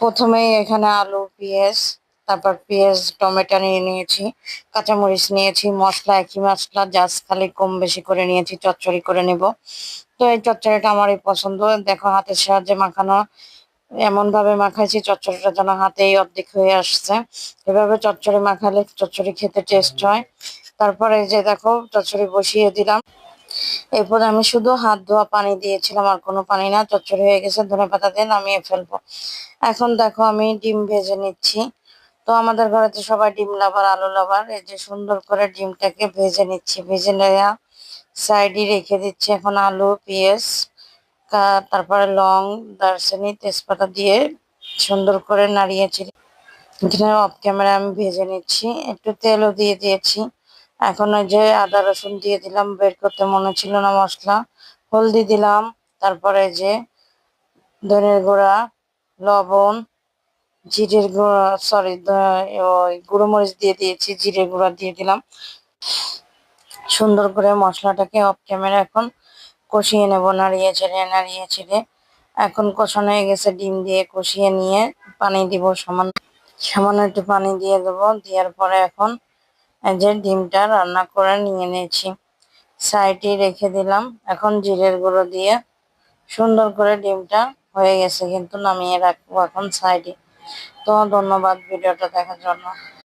প্রথমেই এখানে আলু, পেঁয়াজ, তারপর পেঁয়াজ, টমেটো নিয়ে নিয়েছি, কাঁচামরিচ নিয়েছি, মশলা একই মশলা, জাস্ট খালি কম বেশি করে নিয়েছি, চচ্চড়ি করে নেব। তো এই চচ্চড়িটা আমারই পছন্দ। দেখো হাতের সাহায্যে মাখানো, এমন ভাবে মাখাইছি চচ্চড়িটা যেন হাতেই অর্ধেক হয়ে আসছে। এভাবে চচ্চড়ি মাখালে চচ্চড়ি খেতে টেস্ট হয়। তারপরে এই যে দেখো চচ্চড়ি বসিয়ে দিলাম। এরপর আমি শুধু হাত ধোয়া পানি দিয়েছিলাম, আর কোনো পানি না। চচ্চড়ি হয়ে গেছে, ধনেপাতা দিয়ে নামিয়ে ফেলবো। এখন দেখো আমি ডিম ভেজে নিচ্ছি। তো আমাদের ঘরে তো সবাই ডিম লাভার, আলু লাভার। এই যে সুন্দর করে ডিমটাকে ভেজে নিচ্ছি, ভেজে নেওয়া সাইডে রেখে দিচ্ছি। এখন আলু, পেঁয়াজ, তারপরে লং, দারচিনি, তেজপাতা দিয়ে সুন্দর করে নাড়িয়েছি। এখানে অফ ক্যামেরা আমি ভেজে নিচ্ছি, একটু তেলও দিয়ে দিয়েছি। এখন ওই যে আদা রসুন দিয়ে দিলাম, বের করতে মনে ছিল না মশলা। হলদি দিলাম, তারপরে যে ধনের গুঁড়া, লবণ, জিরের গুঁড়া, সরি ওই গুঁড়ো মরিচ দিয়ে দিয়েছি, জিরের গুঁড়া দিয়ে দিলাম। সুন্দর করে মশলাটাকে অফ ক্যামেরা এখন কষিয়ে নেব, নাড়িয়ে ছেড়ে নাড়িয়ে ছেড়ে। এখন কষানো হয়ে গেছে, ডিম দিয়ে কষিয়ে নিয়ে পানি দিব, সামান্য সামান্য একটু পানি দিয়ে দেবো। দেওয়ার পরে এখন এই যে ডিমটা রান্না করে নিয়ে নিয়েছি, সাইডে রেখে দিলাম। এখন জিরের গুঁড়ো দিয়ে সুন্দর করে ডিমটা হয়ে গেছে, কিন্তু নামিয়ে রাখবো এখন সাইডে। তো ধন্যবাদ ভিডিওটা দেখার জন্য।